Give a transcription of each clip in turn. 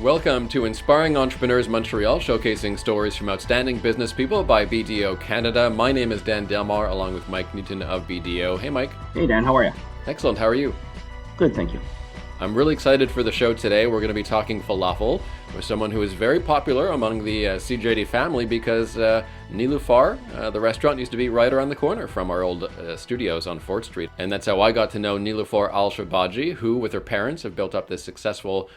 Welcome to Inspiring Entrepreneurs Montreal, showcasing stories from outstanding business people by BDO Canada. My name is Dan Delmar, along with Mike Newton of BDO. Hey, Mike. Hey, Dan. How are you? Excellent. How are you? Good, thank you. I'm really excited for the show today. We're going to be talking falafel with someone who is very popular among the CJD family because Nilufar, the restaurant, used to be right around the corner from our old studios on 4th Street. And that's how I got to know Nilufar Al-Shourbaji, who with her parents have built up this successful,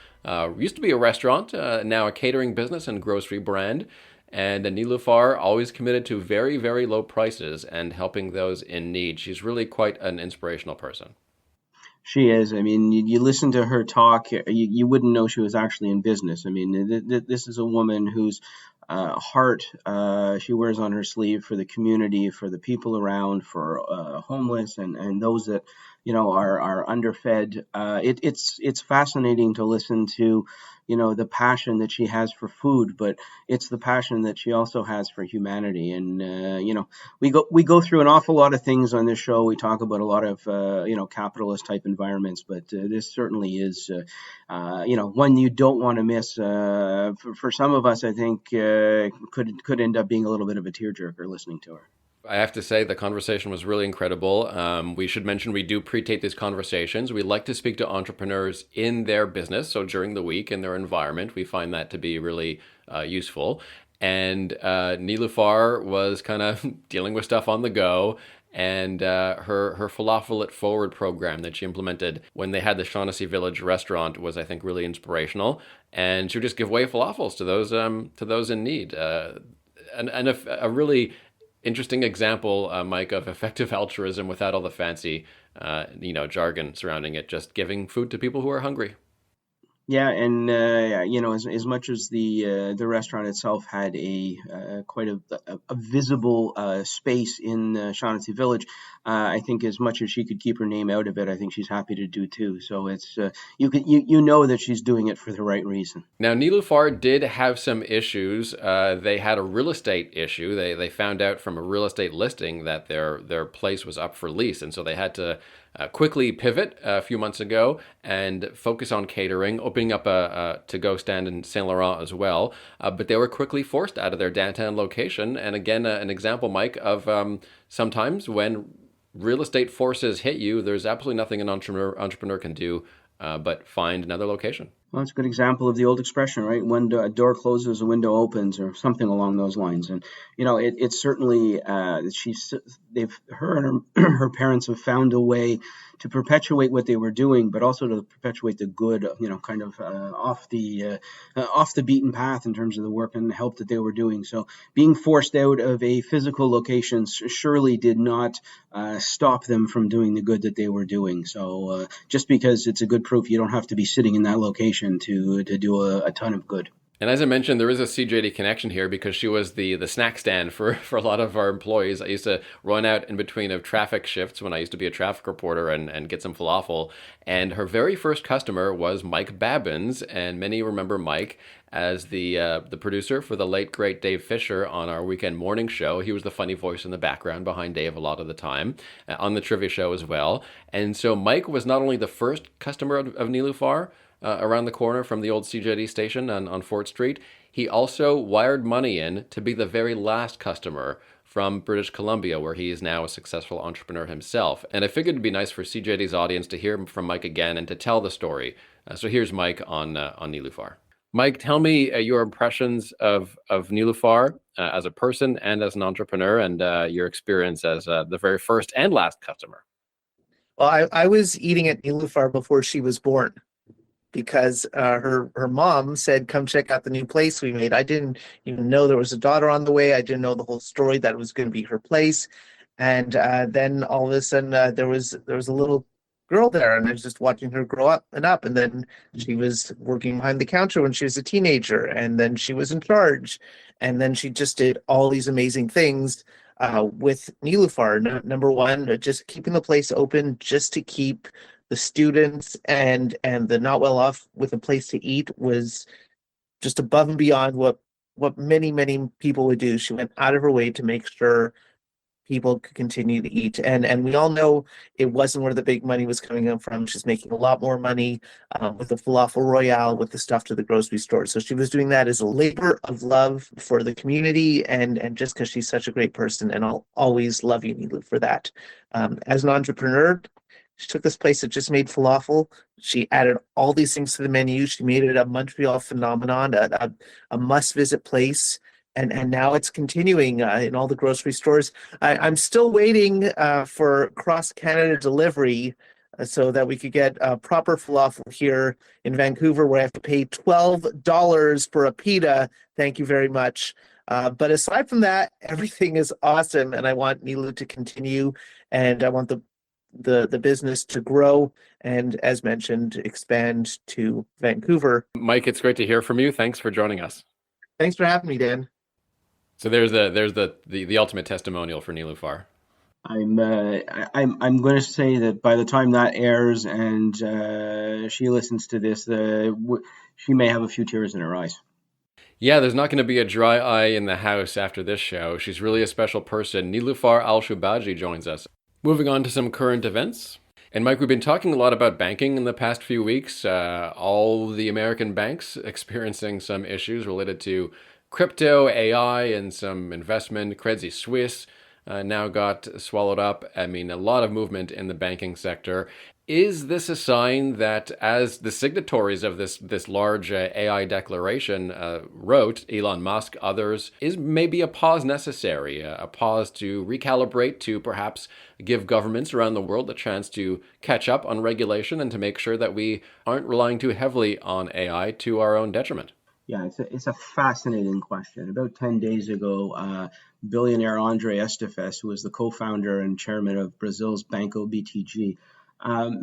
used to be a restaurant, now a catering business and grocery brand. And Nilufar always committed to very, very low prices and helping those in need. She's really quite an inspirational person. She is. I mean, you listen to her talk, you wouldn't know she was actually in business. I mean, this is a woman whose heart she wears on her sleeve for the community, for the people around, for homeless and those that, you know, are underfed. It's fascinating to listen to, you know, the passion that she has for food, but it's the passion that she also has for humanity. And you know, we go through an awful lot of things on this show. We talk about a lot of you know, capitalist type environments, but this certainly is you know, one you don't want to miss. For some of us, I think could end up being a little bit of a tearjerker listening to her. I have to say the conversation was really incredible. We should mention we do pre-tape these conversations. We like to speak to entrepreneurs in their business, so during the week in their environment. We find that to be really useful. And Nilufar was kind of dealing with stuff on the go. And her Falafel It Forward program that she implemented when they had the Shaughnessy Village restaurant was, I think, really inspirational. And she would just give away falafels to those in need. And a really interesting example, Mike, of effective altruism without all the fancy, you know, jargon surrounding it. Just giving food to people who are hungry. Yeah, and you know, as much as the restaurant itself had a quite a visible space in Shaughnessy Village, I think as much as she could keep her name out of it, I think she's happy to do too. So it's you know that she's doing it for the right reason. Now, Nilufar did have some issues. They had a real estate issue. They found out from a real estate listing that their place was up for lease, and so they had to quickly pivot a few months ago and focus on catering, opening up a to-go stand in Saint Laurent as well. But they were quickly forced out of their downtown location. And again, an example, Mike, of sometimes when real estate forces hit you, there's absolutely nothing an entrepreneur can do but find another location. Well, it's a good example of the old expression, right? When a door closes, a window opens, or something along those lines. And you know, it's certainly her and her parents have found a way to perpetuate what they were doing, but also to perpetuate the good, you know, kind of off the beaten path in terms of the work and the help that they were doing. So being forced out of a physical location surely did not stop them from doing the good that they were doing. So just because it's a good proof, you don't have to be sitting in that location to do a ton of good. And as I mentioned, there is a CJD connection here because she was the snack stand for a lot of our employees. I used to run out in between of traffic shifts when I used to be a traffic reporter and get some falafel. And her very first customer was Mike Babbins. And many remember Mike as the producer for the late, great Dave Fisher on our weekend morning show. He was the funny voice in the background behind Dave a lot of the time, on the trivia show as well. And so Mike was not only the first customer of Nilufar, around the corner from the old CJD station on 4th Street, he also wired money in to be the very last customer from British Columbia, where he is now a successful entrepreneur himself. And I figured it'd be nice for CJD's audience to hear from Mike again and to tell the story. So here's Mike on Nilufar. Mike, tell me your impressions of Nilufar as a person and as an entrepreneur, and your experience as the very first and last customer. Well, I was eating at Nilufar before she was born, because her mom said, come check out the new place we made. I didn't even know there was a daughter on the way. I didn't know the whole story that it was going to be her place. And then all of a sudden there was a little girl there, and I was just watching her grow up. And then she was working behind the counter when she was a teenager, and then she was in charge. And then she just did all these amazing things with Nilufar. Number one, just keeping the place open just to keep the students and the not well off with a place to eat was just above and beyond what many people would do. She went out of her way to make sure people could continue to eat. And we all know it wasn't where the big money was coming in from. She's making a lot more money with the Falafel Royale, with the stuff to the grocery store. So she was doing that as a labor of love for the community, and just because she's such a great person, and I'll always love you, Nilu, for that. As an entrepreneur, she took this place that just made falafel. She added all these things to the menu. She made it a Montreal phenomenon, a must-visit place. And now it's continuing in all the grocery stores. I'm still waiting for cross-Canada delivery so that we could get proper falafel here in Vancouver, where I have to pay $12 for a pita. Thank you very much. But aside from that, everything is awesome, and I want Nilu to continue, and I want the business to grow and, as mentioned, expand to Vancouver. Mike, it's great to hear from you. Thanks for joining us. Thanks for having me, Dan. So there's the ultimate testimonial for Nilufar. I'm going to say that by the time that airs and she listens to this, she may have a few tears in her eyes. Yeah, there's not going to be a dry eye in the house after this show. She's really a special person. Nilufar Al-Shourbaji joins us. Moving on to some current events. And Mike, we've been talking a lot about banking in the past few weeks. All the American banks experiencing some issues related to crypto, AI, and some investment. Credit Suisse now got swallowed up. I mean, a lot of movement in the banking sector. Is this a sign that, as the signatories of this large AI declaration wrote, Elon Musk, others, is maybe a pause necessary, a pause to recalibrate, to perhaps give governments around the world a chance to catch up on regulation and to make sure that we aren't relying too heavily on AI to our own detriment? Yeah, it's a fascinating question. About 10 days ago, billionaire Andre Estefes, who was the co-founder and chairman of Brazil's Banco BTG,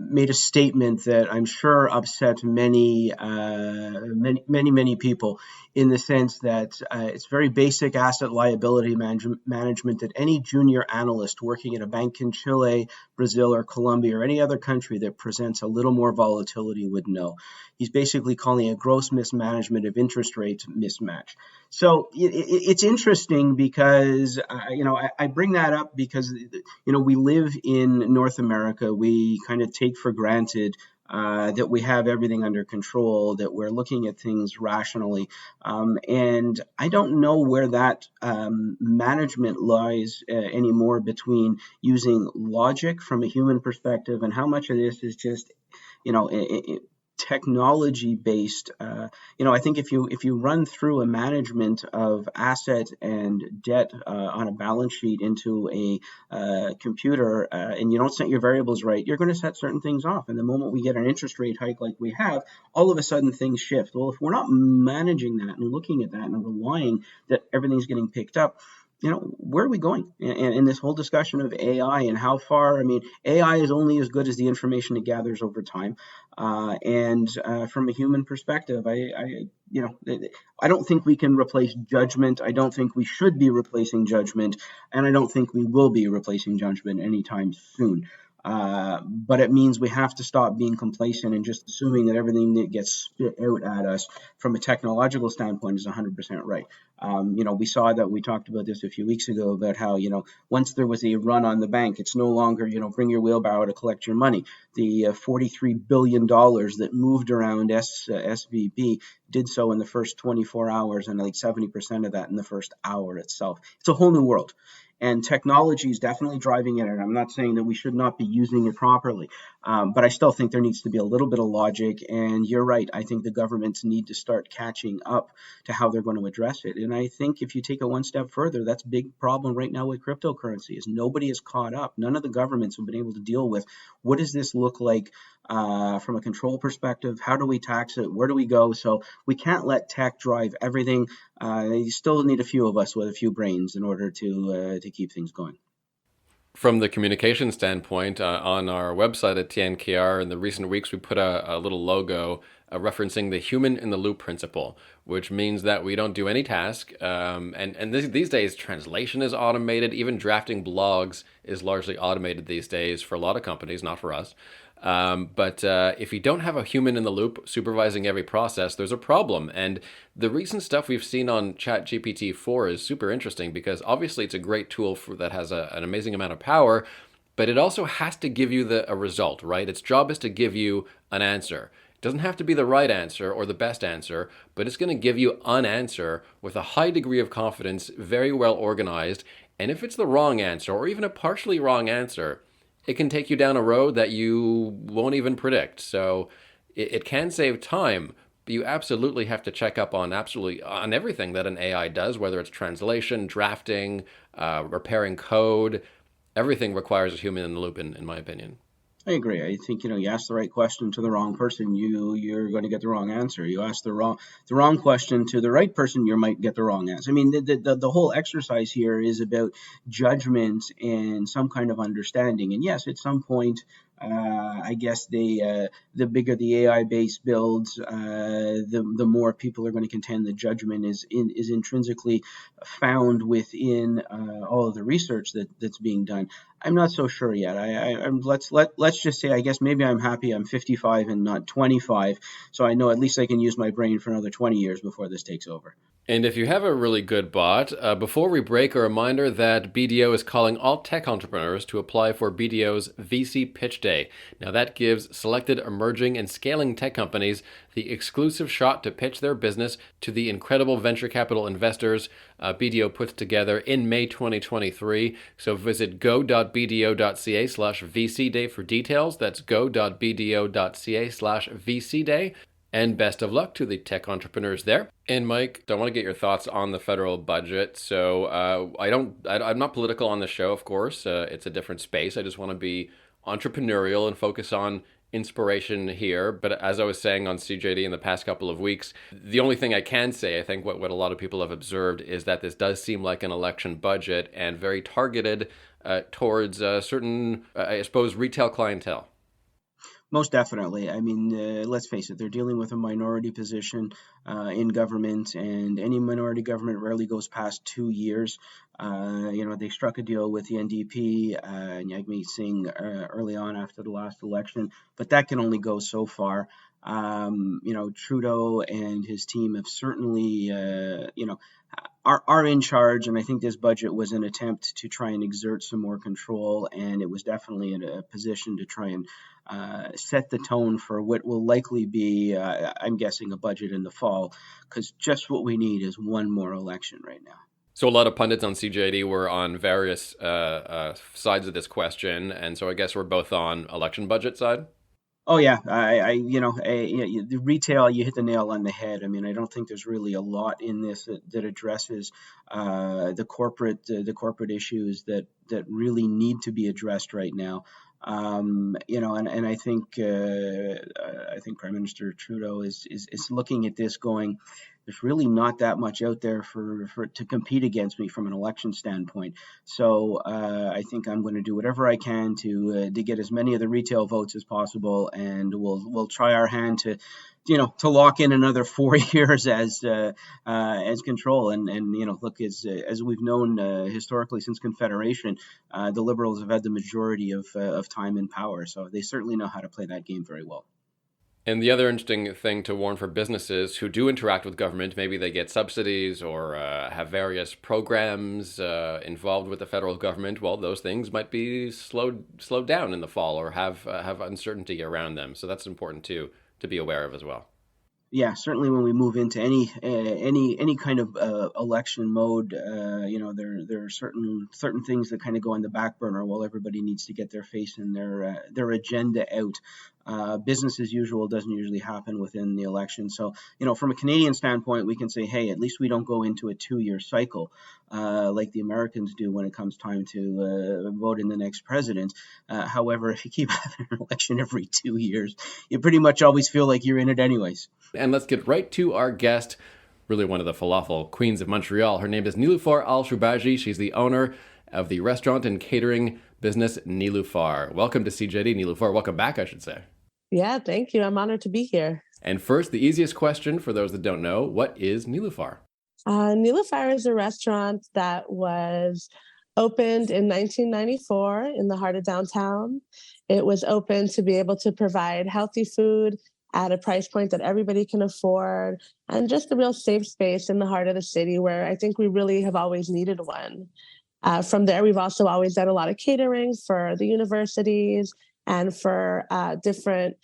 made a statement that I'm sure upset many people, in the sense that it's very basic asset liability management that any junior analyst working at a bank in Chile, Brazil, or Colombia, or any other country that presents a little more volatility would know. He's basically calling it gross mismanagement of interest rate mismatch. So it's interesting because, I bring that up because, we live in North America. We kind of take for granted that we have everything under control, that we're looking at things rationally. And I don't know where that management lies anymore, between using logic from a human perspective and how much of this is just, technology based. I think if you run through a management of asset and debt on a balance sheet into a computer, and you don't set your variables right, you're going to set certain things off. And the moment we get an interest rate hike like we have, all of a sudden things shift. Well, if we're not managing that and looking at that and relying that everything's getting picked up, where are we going? And this whole discussion of AI and how far, AI is only as good as the information it gathers over time. And from a human perspective, I don't think we can replace judgment. I don't think we should be replacing judgment. And I don't think we will be replacing judgment anytime soon. But it means we have to stop being complacent and just assuming that everything that gets spit out at us from a technological standpoint is 100% right. We saw that, we talked about this a few weeks ago, about how, once there was a run on the bank, it's no longer, bring your wheelbarrow to collect your money. The $43 billion that moved around SVB did so in the first 24 hours, and like 70% of that in the first hour itself. It's a whole new world. And technology is definitely driving it. And I'm not saying that we should not be using it properly, but I still think there needs to be a little bit of logic. And you're right. I think the governments need to start catching up to how they're going to address it. And I think if you take it one step further, that's a big problem right now with cryptocurrency, is nobody is caught up. None of the governments have been able to deal with, what does this look like from a control perspective? How do we tax it? Where do we go? So we can't let tech drive everything. You still need a few of us with a few brains in order to keep things going. From the communication standpoint, on our website at TNKR, in the recent weeks, we put a little logo referencing the human in the loop principle, which means that we don't do any task. And these days, translation is automated. Even drafting blogs is largely automated these days for a lot of companies, not for us. But if you don't have a human in the loop supervising every process, there's a problem. And the recent stuff we've seen on ChatGPT-4 is super interesting because obviously it's a great tool that has an amazing amount of power, but it also has to give you a result, right? Its job is to give you an answer. It doesn't have to be the right answer or the best answer, but it's going to give you an answer with a high degree of confidence, very well organized. And if it's the wrong answer or even a partially wrong answer, it can take you down a road that you won't even predict. So it can save time, but you absolutely have to check up on everything that an AI does, whether it's translation, drafting, repairing code. Everything requires a human in the loop, in my opinion. I agree. I think, you ask the right question to the wrong person, you're going to get the wrong answer. You ask the wrong question to the right person, you might get the wrong answer. I mean, the whole exercise here is about judgment and some kind of understanding. And yes, at some point, I guess the bigger the AI base builds, the more people are going to contend the judgment is intrinsically found within all of the research that's being done. I'm not so sure yet. Let's just say, I guess maybe I'm happy I'm 55 and not 25, so I know at least I can use my brain for another 20 years before this takes over. And if you have a really good bot, before we break, a reminder that BDO is calling all tech entrepreneurs to apply for BDO's VC Pitch Day. Now that gives selected emerging and scaling tech companies the exclusive shot to pitch their business to the incredible venture capital investors BDO puts together in May 2023. So visit go.bdo.ca/VC Day for details. That's go.bdo.ca/VC Day. And best of luck to the tech entrepreneurs there. And Mike, I want to get your thoughts on the federal budget. So I'm not political on the show, of course. It's a different space. I just want to be entrepreneurial and focus on inspiration here. But as I was saying on CJD in the past couple of weeks, the only thing I can say, I think what a lot of people have observed is that this does seem like an election budget and very targeted towards certain, I suppose, retail clientele. Most definitely. I mean, let's face it, they're dealing with a minority position in government, and any minority government rarely goes past 2 years. They struck a deal with the NDP and Jagmeet Singh early on after the last election, but that can only go so far. Trudeau and his team have certainly, are in charge, and I think this budget was an attempt to try and exert some more control, and it was definitely in a position to try and set the tone for what will likely be, I'm guessing, a budget in the fall, because just what we need is one more election right now. So a lot of pundits on CJD were on various sides of this question, and so I guess we're both on election budget side. Oh yeah, the retail, you hit the nail on the head. I mean, I don't think there's really a lot in this that addresses the corporate issues that really need to be addressed right now. And I think Prime Minister Trudeau is looking at this going, there's really not that much out there for to compete against me from an election standpoint. So I think I'm going to do whatever I can to get as many of the retail votes as possible, and we'll try our hand to lock in another 4 years as control. And look, as we've known historically since Confederation, the Liberals have had the majority of time and power, so they certainly know how to play that game very well. And the other interesting thing to warn for businesses who do interact with government, maybe they get subsidies or have various programs involved with the federal government, well, those things might be slowed down in the fall or have uncertainty around them. So that's important to be aware of as well. Yeah, certainly when we move into any kind of election mode, there are certain things that kind of go on the back burner while everybody needs to get their face and their agenda out. Business as usual doesn't usually happen within the election. So, from a Canadian standpoint, we can say, hey, at least we don't go into a 2-year cycle like the Americans do when it comes time to vote in the next president. However, if you keep having an election every 2 years, you pretty much always feel like you're in it anyways. And let's get right to our guest, really one of the falafel queens of Montreal. Her name is Nilufar Al-Shourbaji. She's the owner of the restaurant and catering business Nilufar. Welcome to CJD, Nilufar. Welcome back, I should say. Yeah, thank you. I'm honored to be here. And first, the easiest question for those that don't know, what is Nilufar? Nilufar is a restaurant that was opened in 1994 in the heart of downtown. It was open to be able to provide healthy food at a price point that everybody can afford, and just a real safe space in the heart of the city where I think we really have always needed one. From there, we've also always done a lot of catering for the universities and for different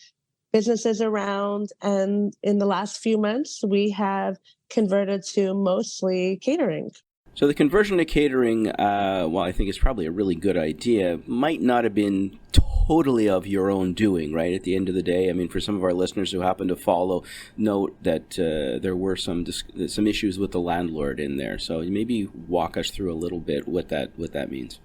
businesses around. And in the last few months, we have converted to mostly catering. So the conversion to catering, while I think is probably a really good idea, might not have been totally of your own doing, right? At the end of the day, I mean, for some of our listeners who happen to follow, note that there were some issues with the landlord in there. So maybe walk us through a little bit what that means.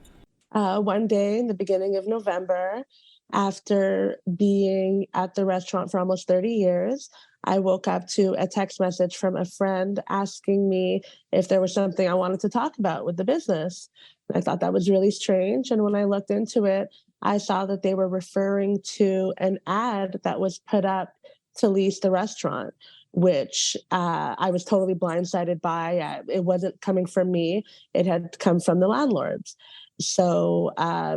One day in the beginning of November, after being at the restaurant for almost 30 years, I woke up to a text message from a friend asking me if there was something I wanted to talk about with the business. I thought that was really strange. And when I looked into it, I saw that they were referring to an ad that was put up to lease the restaurant, which I was totally blindsided by. It wasn't coming from me. It had come from the landlords. So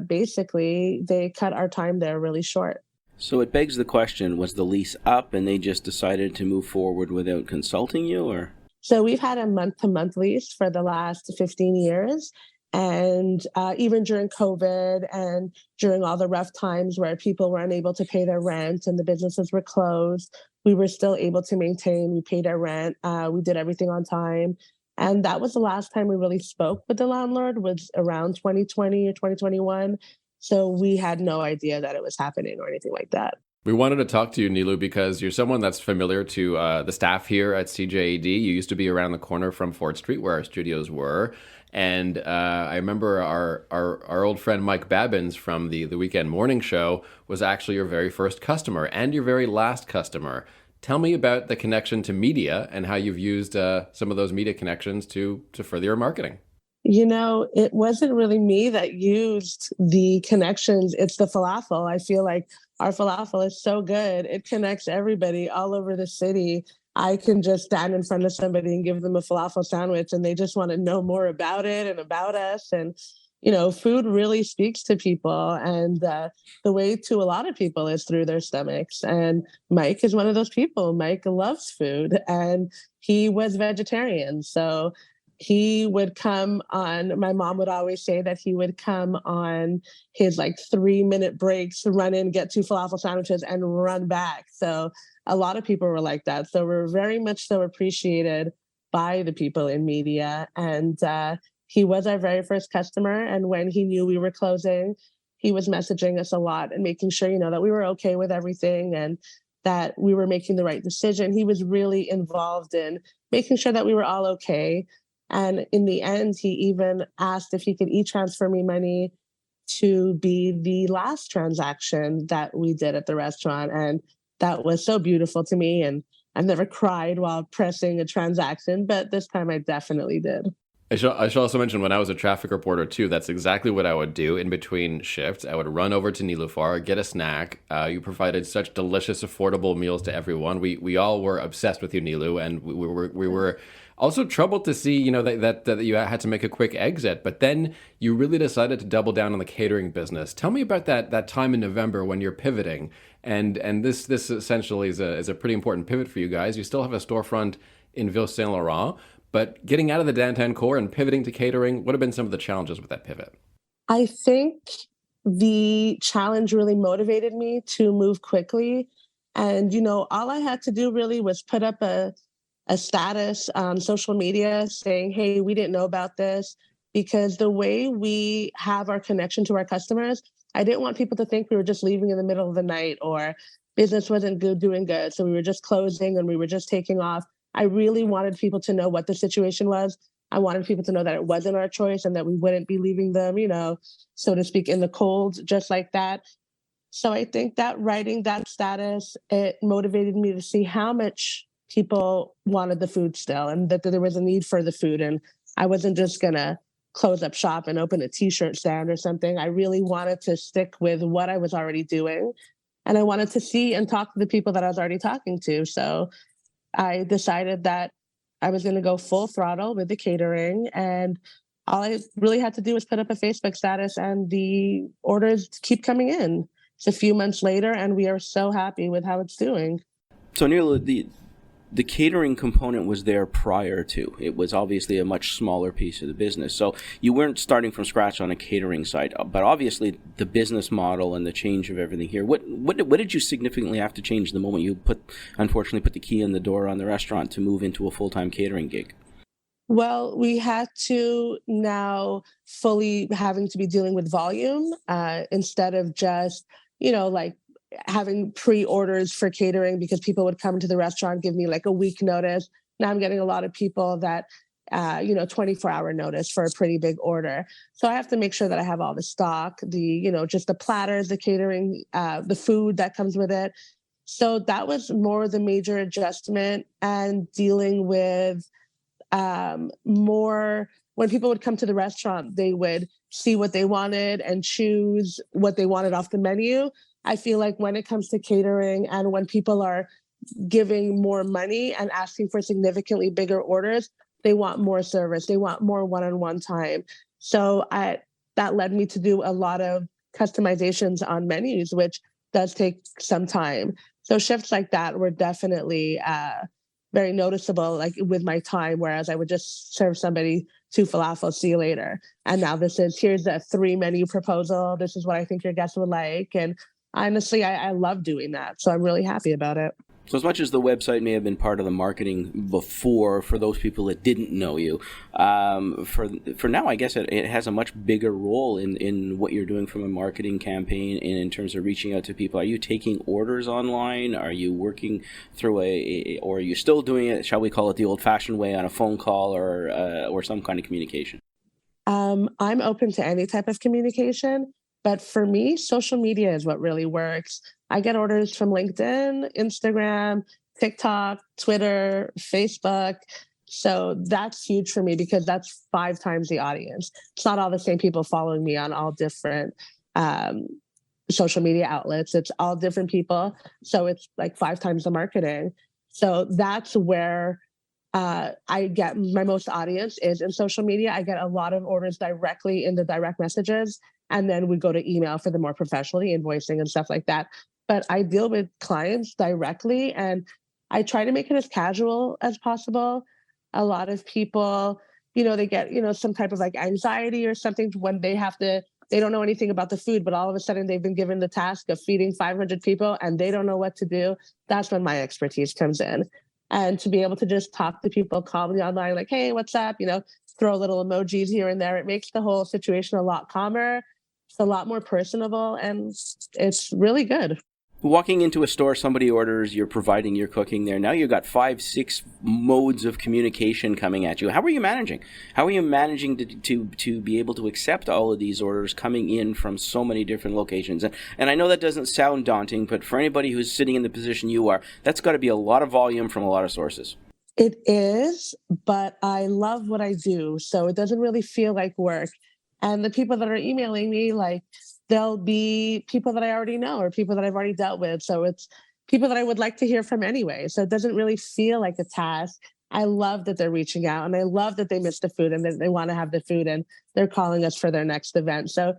basically, they cut our time there really short. So it begs the question, was the lease up and they just decided to move forward without consulting you, or? So we've had a month-to-month lease for the last 15 years. And even during COVID and during all the rough times where people were unable to pay their rent and the businesses were closed, we were still able to maintain. We paid our rent. We did everything on time. And that was the last time we really spoke with the landlord, was around 2020 or 2021. So we had no idea that it was happening or anything like that. We wanted to talk to you, Nilu, because you're someone that's familiar to the staff here at CJAD. You used to be around the corner from Fort Street where our studios were. And I remember our old friend Mike Babbins from the Weekend Morning Show was actually your very first customer and your very last customer. Tell me about the connection to media and how you've used some of those media connections to further your marketing. You know, it wasn't really me that used the connections. It's the falafel. I feel like our falafel is so good. It connects everybody all over the city. I can just stand in front of somebody and give them a falafel sandwich, and they just want to know more about it and about us. And, you know, food really speaks to people. And the way to a lot of people is through their stomachs. And Mike is one of those people. Mike loves food, and he was vegetarian. So he would come on, my mom would always say that he would come on his like 3-minute breaks, run in, get 2 falafel sandwiches and run back. So a lot of people were like that. So we're very much so appreciated by the people in media. And he was our very first customer. And when he knew we were closing, he was messaging us a lot and making sure, you know, that we were okay with everything and that we were making the right decision. He was really involved in making sure that we were all okay. And in the end, he even asked if he could e-transfer me money to be the last transaction that we did at the restaurant. And that was so beautiful to me. And I've never cried while pressing a transaction, but this time I definitely did. I should also mention, when I was a traffic reporter too, that's exactly what I would do in between shifts. I would run over to Nilufar, get a snack. You provided such delicious, affordable meals to everyone. We all were obsessed with you, Nilu, and we were also troubled to see, you know, that you had to make a quick exit. But then you really decided to double down on the catering business. Tell me about that time in November when you're pivoting, and this essentially is a pretty important pivot for you guys. You still have a storefront in Ville Saint Laurent. But getting out of the downtown core and pivoting to catering, what have been some of the challenges with that pivot? I think the challenge really motivated me to move quickly. And, you know, all I had to do really was put up a status on social media saying, hey, we didn't know about this. Because the way we have our connection to our customers, I didn't want people to think we were just leaving in the middle of the night or business wasn't doing good. So we were just closing and we were just taking off. I really wanted people to know what the situation was. I wanted people to know that it wasn't our choice and that we wouldn't be leaving them, you know, so to speak, in the cold, just like that. So I think that writing that status, it motivated me to see how much people wanted the food still and that there was a need for the food. And I wasn't just going to close up shop and open a t-shirt stand or something. I really wanted to stick with what I was already doing. And I wanted to see and talk to the people that I was already talking to. So I decided that I was going to go full throttle with the catering, and all I really had to do was put up a Facebook status and the orders keep coming in. It's a few months later, and we are so happy with how it's doing. So, Neil, the catering component was there prior to. It was obviously a much smaller piece of the business. So you weren't starting from scratch on a catering side, but obviously the business model and the change of everything here. What did you significantly have to change the moment you unfortunately put the key in the door on the restaurant to move into a full-time catering gig? Well, we had to now fully having to be dealing with volume instead of just, like having pre-orders for catering because people would come to the restaurant, give me like a week notice. Now I'm getting a lot of people that, 24-hour notice for a pretty big order. So I have to make sure that I have all the stock, just the platters, the catering, the food that comes with it. So that was more the major adjustment, and dealing with more when people would come to the restaurant, they would see what they wanted and choose what they wanted off the menu. I feel like when it comes to catering and when people are giving more money and asking for significantly bigger orders, they want more service. They want more one-on-one time. So that led me to do a lot of customizations on menus, which does take some time. So shifts like that were definitely very noticeable, like with my time, whereas I would just serve somebody 2 falafel, see you later. And now here's a 3 menu proposal. This is what I think your guests would like. And honestly, I love doing that. So I'm really happy about it. So as much as the website may have been part of the marketing before, for those people that didn't know you, for now, I guess it has a much bigger role in what you're doing from a marketing campaign and in terms of reaching out to people. Are you taking orders online? Are you working through or are you still doing it, shall we call it the old-fashioned way, on a phone call or some kind of communication? I'm open to any type of communication. But for me, social media is what really works. I get orders from LinkedIn, Instagram, TikTok, Twitter, Facebook. So that's huge for me because that's 5 times the audience. It's not all the same people following me on all different social media outlets. It's all different people. So it's like 5 times the marketing. So that's where I get my most audience is in social media. I get a lot of orders directly in the direct messages. And then we go to email for the more professionally invoicing and stuff like that. But I deal with clients directly, and I try to make it as casual as possible. A lot of people, they get, some type of like anxiety or something when they don't know anything about the food, but all of a sudden they've been given the task of feeding 500 people and they don't know what to do. That's when my expertise comes in. And to be able to just talk to people calmly online, like, hey, what's up? Throw little emojis here and there. It makes the whole situation a lot calmer. It's a lot more personable, and it's really good. Walking into a store, somebody orders, you're providing your cooking there. Now you've got 5, 6 modes of communication coming at you. How are you managing? How are you managing to be able to accept all of these orders coming in from so many different locations? And I know that doesn't sound daunting, but for anybody who's sitting in the position you are, that's got to be a lot of volume from a lot of sources. It is, but I love what I do, so it doesn't really feel like work. And the people that are emailing me, like, they'll be people that I already know or people that I've already dealt with. So it's people that I would like to hear from anyway. So it doesn't really feel like a task. I love that they're reaching out, and I love that they miss the food and that they want to have the food and they're calling us for their next event. So,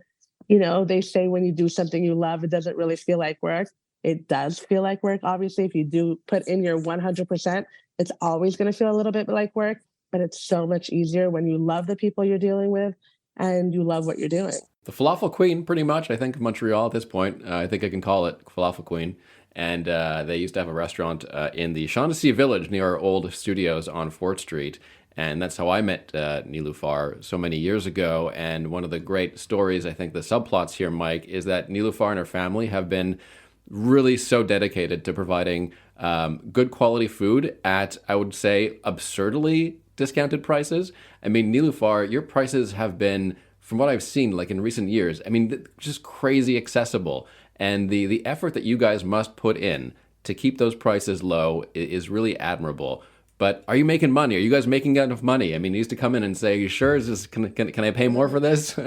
they say when you do something you love, it doesn't really feel like work. It does feel like work. Obviously, if you do put in your 100%, it's always going to feel a little bit like work, but it's so much easier when you love the people you're dealing with and you love what you're doing. The Falafel Queen, pretty much, I think, of Montreal at this point. I think I can call it Falafel Queen. And they used to have a restaurant in the Shaughnessy Village near our old studios on Fort Street. And that's how I met Nilufar so many years ago. And one of the great stories, I think the subplots here, Mike, is that Nilufar and her family have been really so dedicated to providing good quality food at, I would say, absurdly discounted prices. I mean, Nilufar, your prices have been, from what I've seen, like in recent years, I mean, just crazy accessible. And the effort that you guys must put in to keep those prices low is really admirable. But are you making money? Are you guys making enough money? I mean, you used to come in and say, "Are you sure? Is this, can I pay more for this?"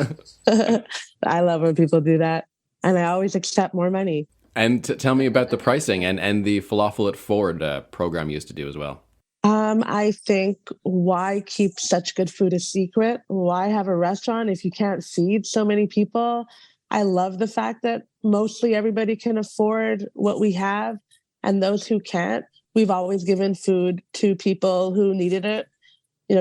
I love when people do that. And I always accept more money. And tell me about the pricing and the Falafel at Ford program you used to do as well. I think, why keep such good food a secret? Why have a restaurant if you can't feed so many people? I love the fact that mostly everybody can afford what we have, and those who can't, we've always given food to people who needed it.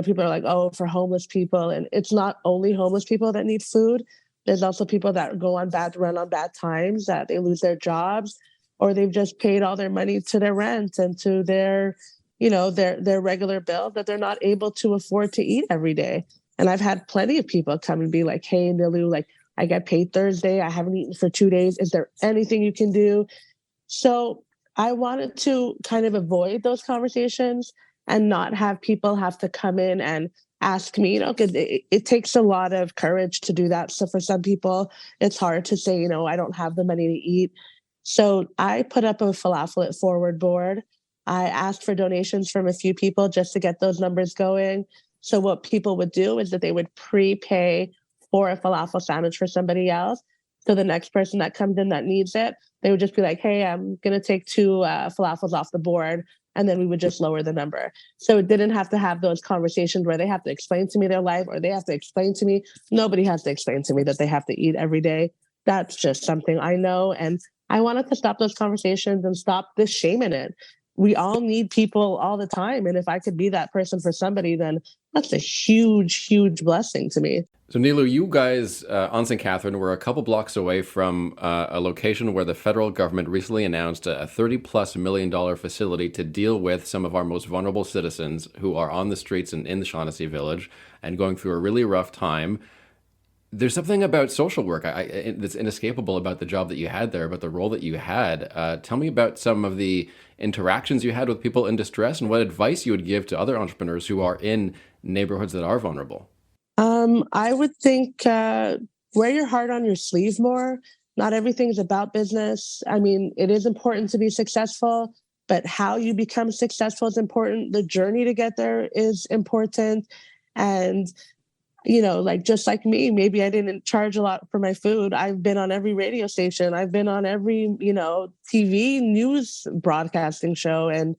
People are like, oh, for homeless people. And it's not only homeless people that need food. There's also people that run on bad times, that they lose their jobs, or they've just paid all their money to their rent and to their regular bill, that they're not able to afford to eat every day. And I've had plenty of people come and be like, hey, Nilu, like, I got paid Thursday. I haven't eaten for 2 days. Is there anything you can do? So I wanted to kind of avoid those conversations and not have people have to come in and ask me, because it takes a lot of courage to do that. So for some people, it's hard to say, I don't have the money to eat. So I put up a Falafel It Forward board. I asked for donations from a few people just to get those numbers going. So what people would do is that they would prepay for a falafel sandwich for somebody else. So the next person that comes in that needs it, they would just be like, hey, I'm going to take 2 falafels off the board. And then we would just lower the number. So it didn't have to have those conversations where they have to explain to me their life, or they have to explain to me. Nobody has to explain to me that they have to eat every day. That's just something I know. And I wanted to stop those conversations and stop this shame in it. We all need people all the time. And if I could be that person for somebody, then that's a huge, huge blessing to me. So Nilu, you guys on St. Catherine were a couple blocks away from a location where the federal government recently announced a $30+ million facility to deal with some of our most vulnerable citizens who are on the streets in the Shaughnessy Village and going through a really rough time. There's something about social work that's inescapable about the job that you had there, about the role that you had. Tell me about some of the interactions you had with people in distress and what advice you would give to other entrepreneurs who are in neighborhoods that are vulnerable. I would think wear your heart on your sleeve more. Not everything's about business. I mean, it is important to be successful, but how you become successful is important. The journey to get there is important. And, just like me, maybe I didn't charge a lot for my food. I've been on every radio station. I've been on every, TV news broadcasting show. And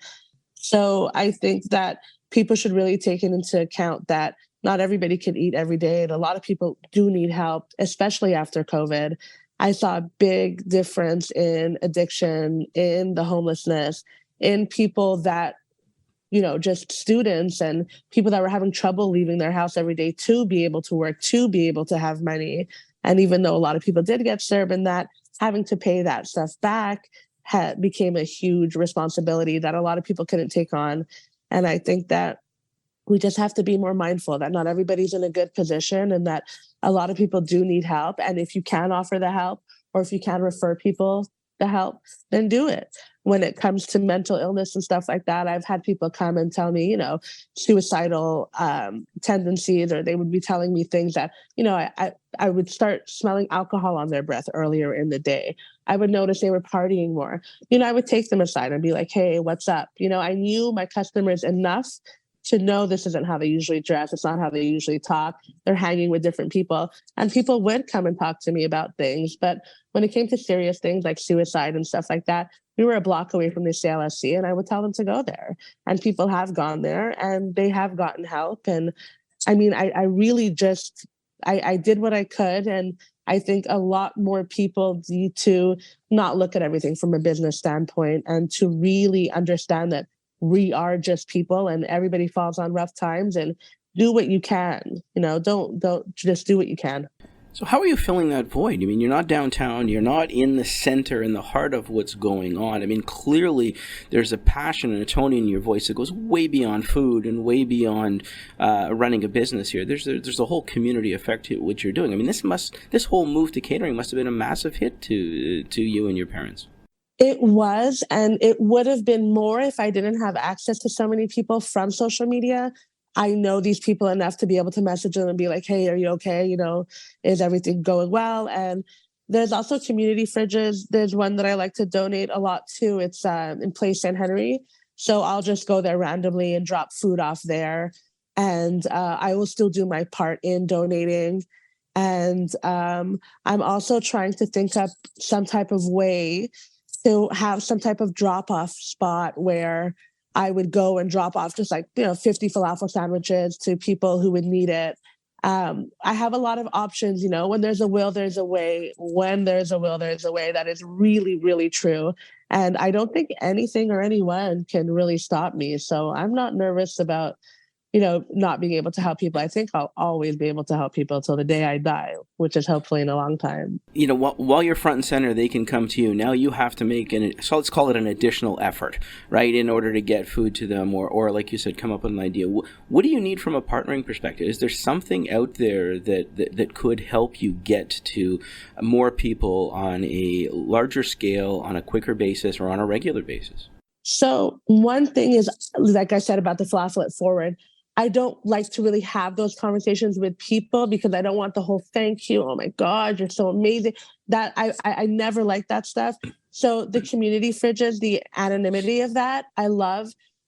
so I think that people should really take it into account that not everybody can eat every day. And a lot of people do need help, especially after COVID. I saw a big difference in addiction, in the homelessness, in people that, just students and people that were having trouble leaving their house every day to be able to work, to be able to have money. And even though a lot of people did get served, and that having to pay that stuff back became a huge responsibility that a lot of people couldn't take on. And I think that we just have to be more mindful that not everybody's in a good position and that a lot of people do need help. And if you can offer the help, or if you can refer people the help, then do it. When it comes to mental illness and stuff like that, I've had people come and tell me, suicidal tendencies, or they would be telling me things that, I would start smelling alcohol on their breath earlier in the day. I would notice they were partying more. I would take them aside and be like, hey, what's up? I knew my customers enough to know this isn't how they usually dress. It's not how they usually talk. They're hanging with different people. And people would come and talk to me about things. But when it came to serious things like suicide and stuff like that, we were a block away from the CLSC, and I would tell them to go there. And people have gone there and they have gotten help. And I mean, I really just, I did what I could. And I think a lot more people need to not look at everything from a business standpoint and to really understand that we are just people and everybody falls on rough times, and do what you can. Don't just do what you can. So how are you filling that void? I mean, you're not downtown, you're not in the center, in the heart of what's going on. I mean, clearly there's a passion and a tone in your voice that goes way beyond food and way beyond running a business here. There's a whole community effect to what you're doing. I mean, this whole move to catering must have been a massive hit to you and your parents. It was, and it would have been more if I didn't have access to so many people from social media. I know these people enough to be able to message them and be like, hey, are you okay? Is everything going well? And there's also community fridges. There's one that I like to donate a lot to. It's in Place St. Henry. So I'll just go there randomly and drop food off there. And I will still do my part in donating. And I'm also trying to think up some type of way to have some type of drop-off spot where I would go and drop off just 50 falafel sandwiches to people who would need it. I have a lot of options. When there's a will, there's a way. When there's a will, there's a way. That is really, really true. And I don't think anything or anyone can really stop me. So I'm not nervous about not being able to help people. I think I'll always be able to help people till the day I die, which is hopefully in a long time. While you're front and center, they can come to you. Now you have to make so let's call it an additional effort, right, in order to get food to them, or like you said, come up with an idea. What do you need from a partnering perspective? Is there something out there that could help you get to more people on a larger scale, on a quicker basis, or on a regular basis? So one thing is, like I said about the falafel at Forward, I don't like to really have those conversations with people because I don't want the whole thank you. Oh my God, you're so amazing. That I never like that stuff. So the community fridges, the anonymity of that, I love.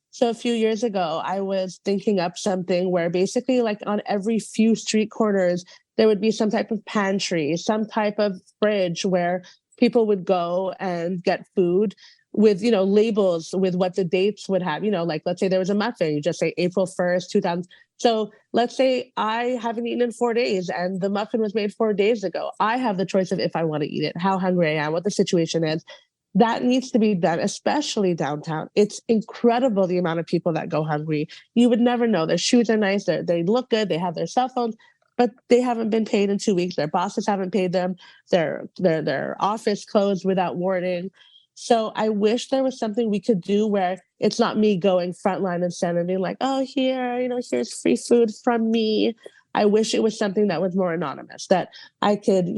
So a few years ago, I was thinking up something where basically like on every few street corners, there would be some type of pantry, some type of fridge where people would go and get food with, labels with what the dates would have, like let's say there was a muffin, you just say April 1st, 2000. So let's say I haven't eaten in 4 days and the muffin was made 4 days ago. I have the choice of if I want to eat it, how hungry I am, what the situation is. That needs to be done, especially downtown. It's incredible the amount of people that go hungry. You would never know. Their shoes are nice. They look good. They have their cell phones, but they haven't been paid in 2 weeks. Their bosses haven't paid them. Their office closed without warning. So I wish there was something we could do where it's not me going frontline and center being like, oh, here's free food from me. I wish it was something that was more anonymous, that I could,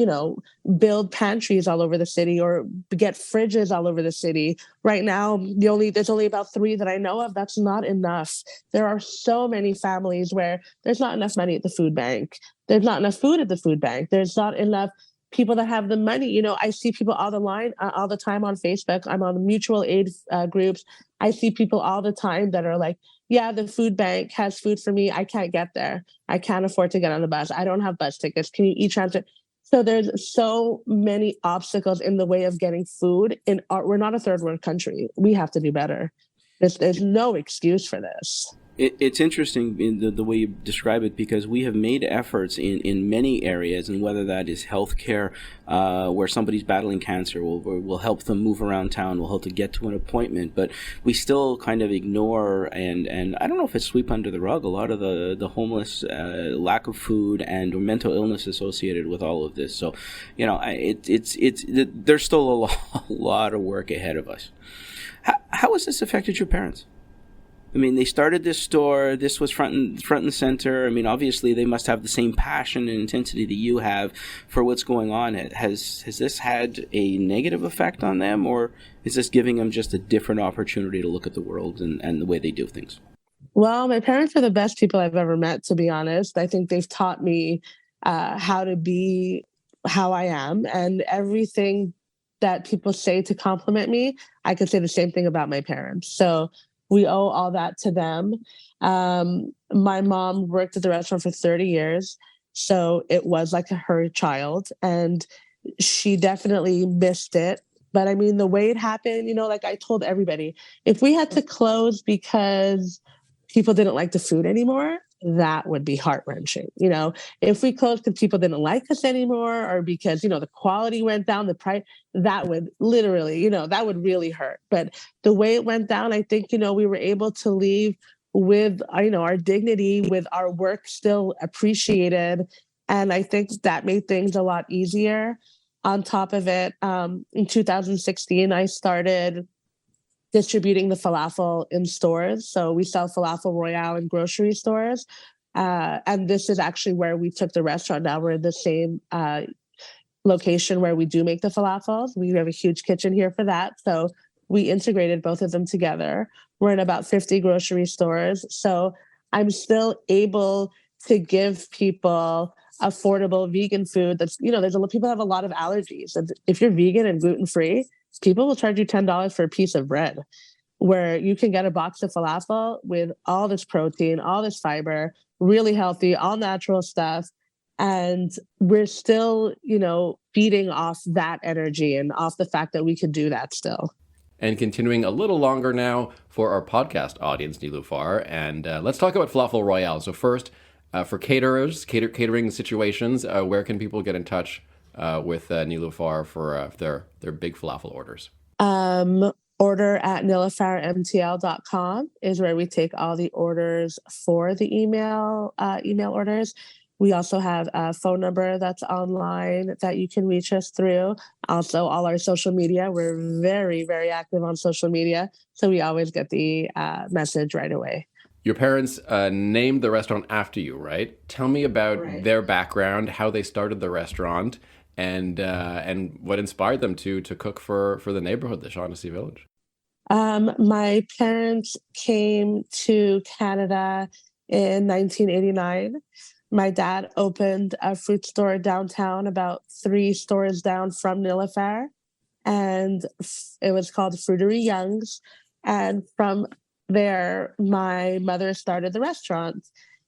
build pantries all over the city or get fridges all over the city. Right now, there's only about 3 that I know of. That's not enough. There are so many families where there's not enough money at the food bank. There's not enough food at the food bank. There's not enough people that have the money. I see people all the time on Facebook. I'm on mutual aid groups. I see people all the time that are like, yeah, the food bank has food for me. I can't get there. I can't afford to get on the bus. I don't have bus tickets. Can you e-transfer? So there's so many obstacles in the way of getting food. We're not a third world country. We have to do better. There's no excuse for this. It's interesting in the way you describe it, because we have made efforts in many areas, and whether that is healthcare, where somebody's battling cancer, we'll help them move around town, we'll help to get to an appointment, but we still kind of ignore and I don't know if it's sweep under the rug a lot of the homeless, lack of food and mental illness associated with all of this. So, there's still a lot of work ahead of us. How has this affected your parents? I mean, they started this store. This was front and center. I mean, obviously, they must have the same passion and intensity that you have for what's going on. Has this had a negative effect on them, or is this giving them just a different opportunity to look at the world and the way they do things? Well, my parents are the best people I've ever met, to be honest. I think they've taught me how to be how I am, and everything that people say to compliment me, I could say the same thing about my parents. So we owe all that to them. My mom worked at the restaurant for 30 years, so it was like her child, and she definitely missed it. But I mean, the way it happened, like I told everybody, if we had to close because people didn't like the food anymore, that would be heart-wrenching. If we closed because people didn't like us anymore, or because, the quality went down, the price, that would literally, that would really hurt. But the way it went down, I think, we were able to leave with, our dignity, with our work still appreciated. And I think that made things a lot easier. On top of it, in 2016, I started distributing the falafel in stores. So we sell Falafel Royale in grocery stores. And this is actually where we took the restaurant. Now we're in the same location where we do make the falafels. We have a huge kitchen here for that. So we integrated both of them together. We're in about 50 grocery stores. So I'm still able to give people affordable vegan food that's, people have a lot of allergies. And if you're vegan and gluten-free, people will charge you $10 for a piece of bread, where you can get a box of falafel with all this protein, all this fiber, really healthy, all natural stuff. And we're still, feeding off that energy and off the fact that we could do that still. And continuing a little longer now for our podcast audience, Nilufar. And let's talk about Falafel Royale. So first, For caterers, catering situations, where can people get in touch with Nilufar for their big falafel orders? Order at nilufarmtl.com is where we take all the orders for the email orders. We also have a phone number that's online that you can reach us through. Also, all our social media. We're very, very active on social media, so we always get the message right away. Your parents named the restaurant after you, right? Tell me about their background, how they started the restaurant, and what inspired them to cook for the neighborhood, the Shaughnessy Village. My parents came to Canada in 1989. My dad opened a fruit store downtown, about 3 stores down from Nilufar, and it was called Fruitery Young's. And from there, my mother started the restaurant,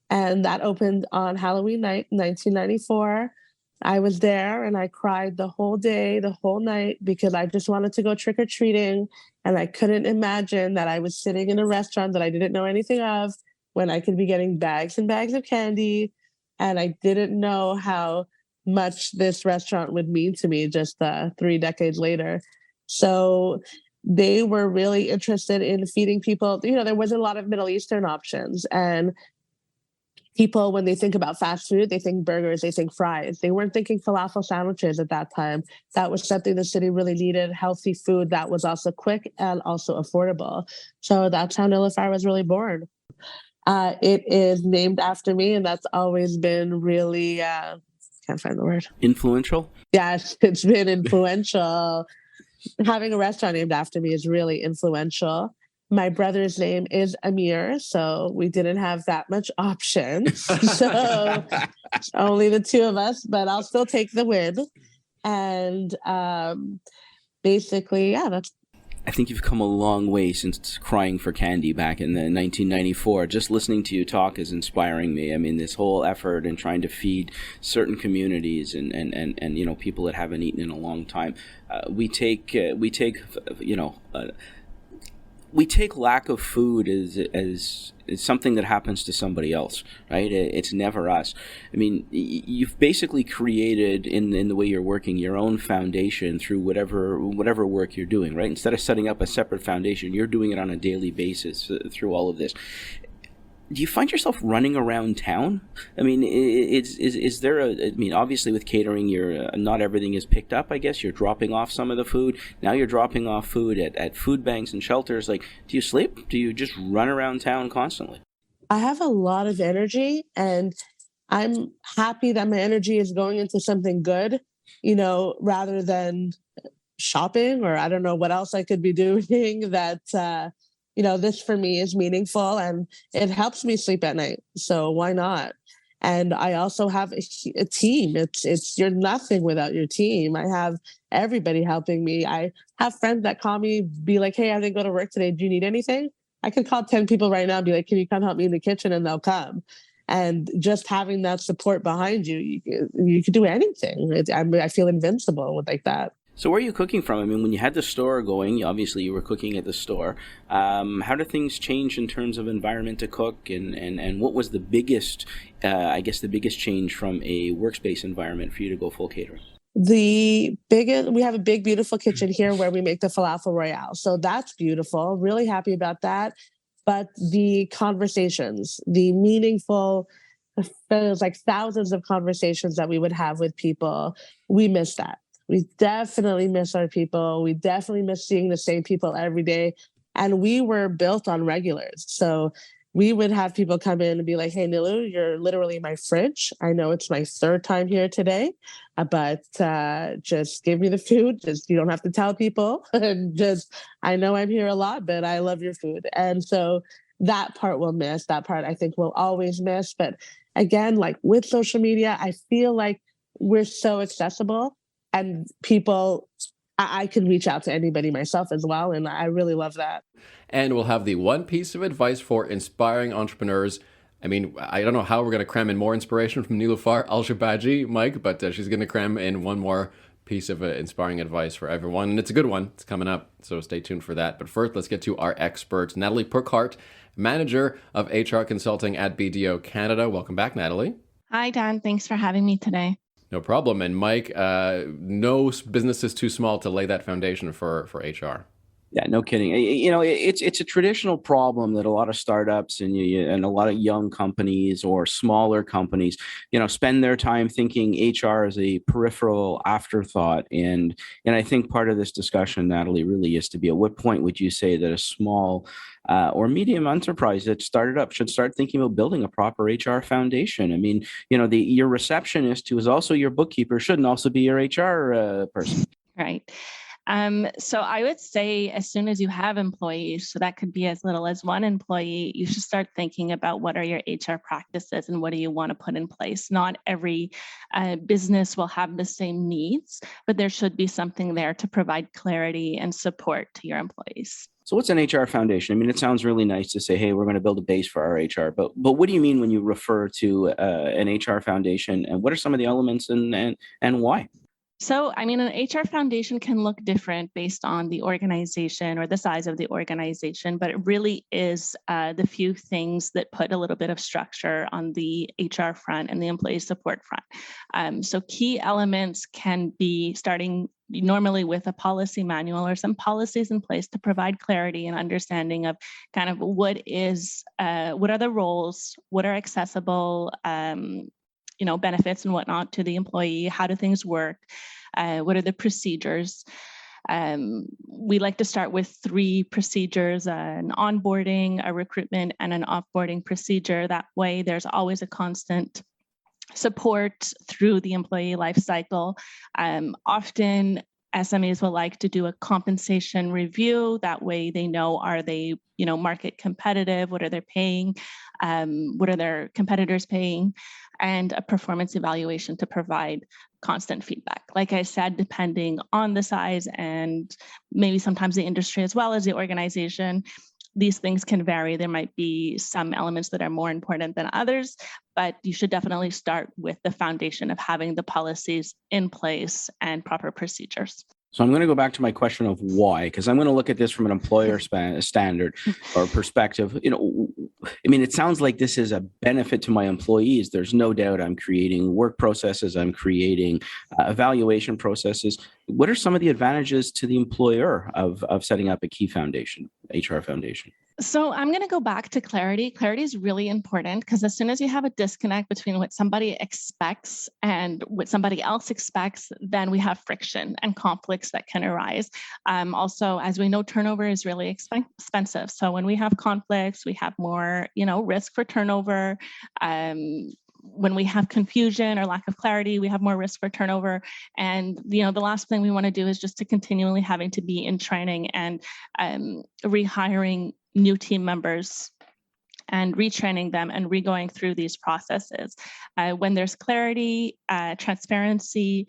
and that opened on Halloween night, 1994. I was there and I cried the whole day, the whole night, because I just wanted to go trick-or-treating, and I couldn't imagine that I was sitting in a restaurant that I didn't know anything of when I could be getting bags and bags of candy. And I didn't know how much this restaurant would mean to me just 3 decades later. So they were really interested in feeding people. You know, there wasn't a lot of Middle Eastern options. And people, when they think about fast food, they think burgers, they think fries. They weren't thinking falafel sandwiches at that time. That was something the city really needed, healthy food that was also quick and also affordable. So that's how Nilufar was really born. It is named after me, and that's always been really, can't find the word. Influential? Yes, it's been influential. Having a restaurant named after me is really influential. My brother's name is Amir, so we didn't have that much options. So only the 2 of us, but I'll still take the win. And basically, yeah, that's. I think you've come a long way since crying for candy back in the 1994. Just listening to you talk is inspiring me. I mean, this whole effort in trying to feed certain communities and you know, people that haven't eaten in a long time. We take lack of food as something that happens to somebody else, right? It's never us. I mean, you've basically created in the way you're working your own foundation through whatever work you're doing, right? Instead of setting up a separate foundation, you're doing it on a daily basis through all of this. Do you find yourself running around town? I mean, is there I mean, obviously with catering, you're not everything is picked up, I guess. You're dropping off some of the food. Now you're dropping off food at food banks and shelters. Like, do you sleep? Do you just run around town constantly? I have a lot of energy, and I'm happy that my energy is going into something good, you know, rather than shopping, or I don't know what else I could be doing that, you know, this for me is meaningful and it helps me sleep at night. So why not? And I also have a team. You're nothing without your team. I have everybody helping me. I have friends that call me, be like, hey, I didn't go to work today. Do you need anything? I could call 10 people right now and be like, can you come help me in the kitchen? And they'll come. And just having that support behind you, you can do anything. I feel invincible like that. So where are you cooking from? I mean, when you had the store going, obviously you were cooking at the store. How do things change in terms of environment to cook? And what was the biggest, I guess, the biggest change from a workspace environment for you to go full catering? We have a big, beautiful kitchen here where we make the Falafel Royale. So that's beautiful. Really happy about that. But the conversations, the meaningful, there's like thousands of conversations that we would have with people. We miss that. We definitely miss our people. We definitely miss seeing the same people every day. And we were built on regulars. So we would have people come in and be like, hey, Nilu, you're literally my fridge. I know it's my 3rd time here today, but just give me the food. Just, you don't have to tell people. And just, I know I'm here a lot, but I love your food. And so that part we'll miss. That part I think we'll always miss. But again, like with social media, I feel like we're so accessible. And people, I can reach out to anybody myself as well. And I really love that. And we'll have the one piece of advice for inspiring entrepreneurs. I mean, I don't know how we're going to cram in more inspiration from Nilufar Al-Shourbaji, Mike, but she's going to cram in one more piece of inspiring advice for everyone. And it's a good one. It's coming up, so stay tuned for that. But first, let's get to our expert, Natalie Purkhardt, Manager of HR Consulting at BDO Canada. Welcome back, Natalie. Hi, Dan. Thanks for having me today. No problem. And Mike, no business is too small to lay that foundation for HR. Yeah, no kidding. It's a traditional problem that a lot of startups and a lot of young companies or smaller companies, spend their time thinking HR is a peripheral afterthought. And I think part of this discussion, Natalie, really is to be, at what point would you say that a small or medium enterprise that started up should start thinking about building a proper HR foundation? I mean, your receptionist, who is also your bookkeeper, shouldn't also be your HR person. Right. So I would say as soon as you have employees, so that could be as little as one employee, you should start thinking about what are your HR practices and what do you want to put in place. Not every business will have the same needs, but there should be something there to provide clarity and support to your employees. So what's an HR foundation? I mean, it sounds really nice to say, hey, we're going to build a base for our HR, but what do you mean when you refer to an HR foundation, and what are some of the elements and why? So, I mean, an HR foundation can look different based on the organization or the size of the organization, but it really is the few things that put a little bit of structure on the HR front and the employee support front. So key elements can be starting normally with a policy manual or some policies in place to provide clarity and understanding of kind of what are the roles, what are accessible, benefits and whatnot to the employee. How do things work? What are the procedures? We like to start with 3 procedures, an onboarding, a recruitment, and an offboarding procedure. That way, there's always a constant support through the employee life cycle. Often, SMEs will like to do a compensation review. That way they know, are they, market competitive? What are they paying? What are their competitors paying? And a performance evaluation to provide constant feedback. Like I said, depending on the size and maybe sometimes the industry as well as the organization, these things can vary. There might be some elements that are more important than others, but you should definitely start with the foundation of having the policies in place and proper procedures. So I'm going to go back to my question of why, because I'm going to look at this from an employer standard or perspective. It sounds like this is a benefit to my employees. There's no doubt I'm creating work processes. I'm creating evaluation processes. What are some of the advantages to the employer of setting up a key foundation, HR foundation? So I'm going to go back to clarity. Clarity is really important because as soon as you have a disconnect between what somebody expects and what somebody else expects, then we have friction and conflicts that can arise. Also, as we know, turnover is really expensive. So when we have conflicts, we have more, risk for turnover. When we have confusion or lack of clarity, we have more risk for turnover. And, the last thing we want to do is just to continually having to be in training and rehiring new team members and retraining them and re-going through these processes. When there's clarity, transparency,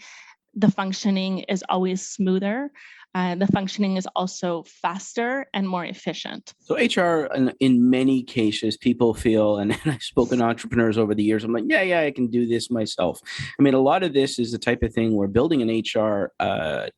the functioning is always smoother. The functioning is also faster and more efficient. So HR, in many cases, people feel, and I've spoken to entrepreneurs over the years, I'm like, yeah, I can do this myself. A lot of this is the type of thing where building an HR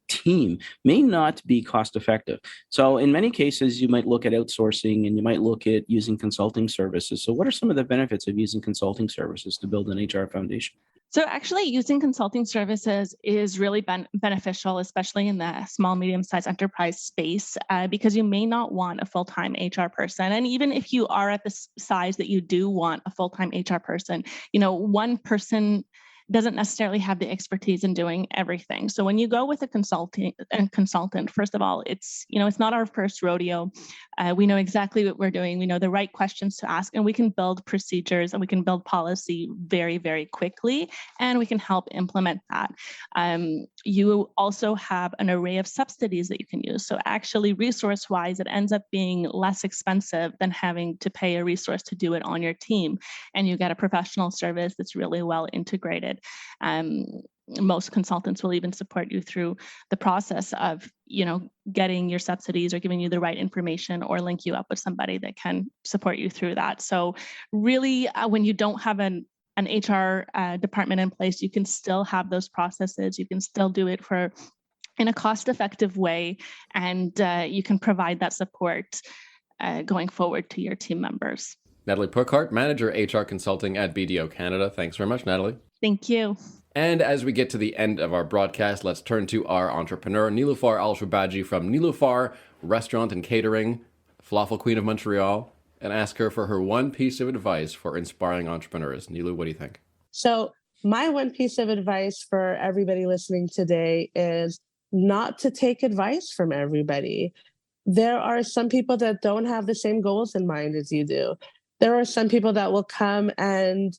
team may not be cost effective. So in many cases, you might look at outsourcing and you might look at using consulting services. So what are some of the benefits of using consulting services to build an HR foundation? So actually using consulting services is really beneficial, especially in the small, medium-sized enterprise space, because you may not want a full-time HR person. And even if you are at the size that you do want a full-time HR person, one person doesn't necessarily have the expertise in doing everything. So when you go with a consultant, first of all, it's not our first rodeo. We know exactly what we're doing. We know the right questions to ask, and we can build procedures and we can build policy very, very quickly, and we can help implement that. You also have an array of subsidies that you can use. So actually, resource-wise, it ends up being less expensive than having to pay a resource to do it on your team. And you get a professional service that's really well integrated. Most consultants will even support you through the process of, getting your subsidies or giving you the right information or link you up with somebody that can support you through that. So really, when you don't have an an HR department in place, you can still have those processes. You can still do it in a cost-effective way, and you can provide that support going forward to your team members. Natalie Purkhardt, Manager HR Consulting at BDO Canada. Thanks very much, Natalie. Thank you. And as we get to the end of our broadcast, let's turn to our entrepreneur, Nilufar Al-Shourbaji from Nilufar Restaurant and Catering, Falafel Queen of Montreal, and ask her for her one piece of advice for inspiring entrepreneurs. Nilu, what do you think? So my one piece of advice for everybody listening today is not to take advice from everybody. There are some people that don't have the same goals in mind as you do. There are some people that will come and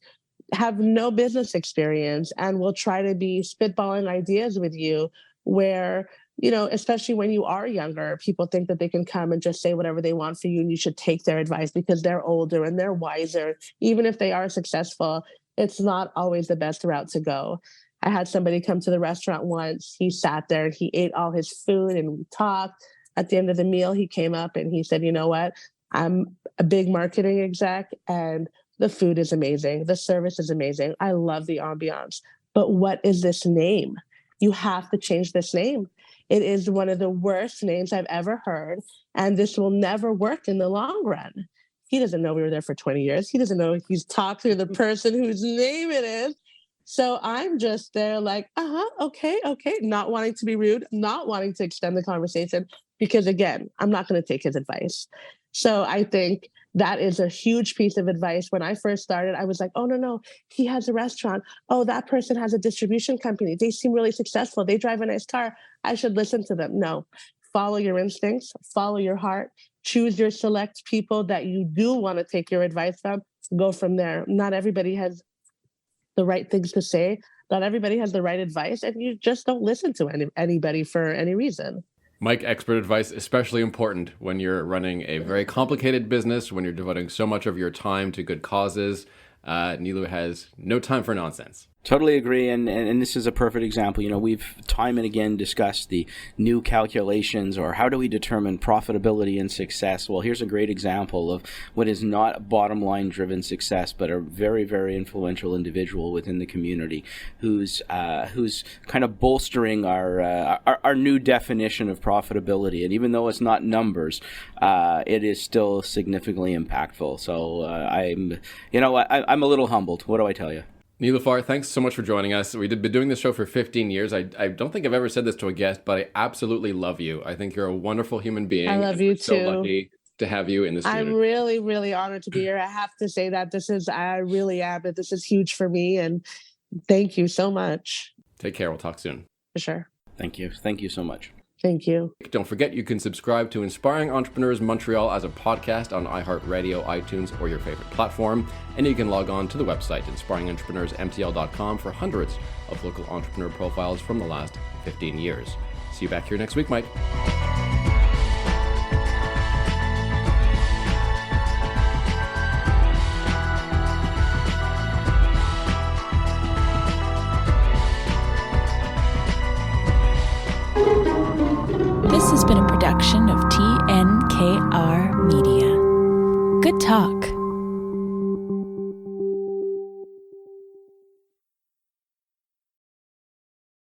have no business experience and will try to be spitballing ideas with you where, especially when you are younger, people think that they can come and just say whatever they want for you and you should take their advice because they're older and they're wiser. Even if they are successful, it's not always the best route to go. I had somebody come to the restaurant once. He sat there and he ate all his food and we talked. At the end of the meal, he came up and he said, you know what? I'm a big marketing exec and the food is amazing. The service is amazing. I love the ambiance. But what is this name? You have to change this name. It is one of the worst names I've ever heard. And this will never work in the long run. He doesn't know we were there for 20 years. He doesn't know he's talking to the person whose name it is. So I'm just there like, okay. Not wanting to be rude, not wanting to extend the conversation because, again, I'm not going to take his advice. So I think that is a huge piece of advice. When I first started, I was like, oh, no, he has a restaurant. Oh, that person has a distribution company. They seem really successful. They drive a nice car. I should listen to them. No, follow your instincts, follow your heart, choose your select people that you do want to take your advice from, go from there. Not everybody has the right things to say. Not everybody has the right advice, and you just don't listen to anybody for any reason. Mike, expert advice, especially important when you're running a very complicated business, when you're devoting so much of your time to good causes. Nilu has no time for nonsense. Totally agree, and this is a perfect example. We've time and again discussed the new calculations or how do we determine profitability and success. Well, here's a great example of what is not bottom line driven success, but a very, very influential individual within the community who's kind of bolstering our new definition of profitability. And even though it's not numbers, it is still significantly impactful. So I'm a little humbled. What do I tell you? Nilufar, thanks so much for joining us. We've been doing this show for 15 years. I don't think I've ever said this to a guest, but I absolutely love you. I think you're a wonderful human being. I love you too. So lucky to have you in this community. I'm really, really honored to be here. I have to say that I really am. This is huge for me, and thank you so much. Take care. We'll talk soon. For sure. Thank you. Thank you so much. Thank you. Don't forget, you can subscribe to Inspiring Entrepreneurs Montreal as a podcast on iHeartRadio, iTunes, or your favorite platform. And you can log on to the website, inspiringentrepreneursmtl.com, for hundreds of local entrepreneur profiles from the last 15 years. See you back here next week, Mike. This has been a production of TNKR Media. Good talk.